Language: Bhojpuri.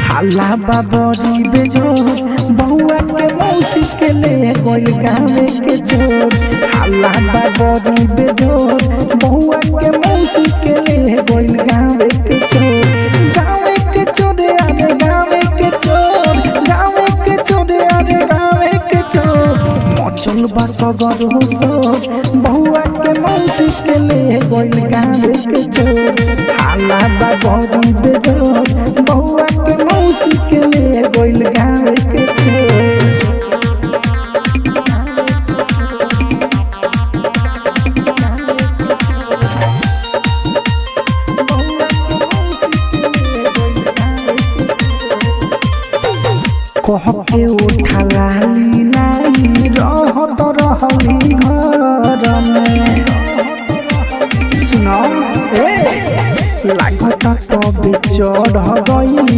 हाला बाबरी बेजोर बहुआ के मौसी के ले गोल गावे के चोर। हाला बाबरी बेजोर बहुआ के मौसी के ले गोल गावे के चोर। गावे के चोर अरे गावे के चोर, गावे के चोर अरे गावे के चोर। मचल बा सगर हो सोर बहुआ के मौसी के ले गोल गावे के चोर। हाला बाबरी बेजोर बहुआ के मौसी के ले गोल गावे के चोर। कह के उठा लाली लाई रहत रहली घर में। सुनो लागत तो बिचड़ गई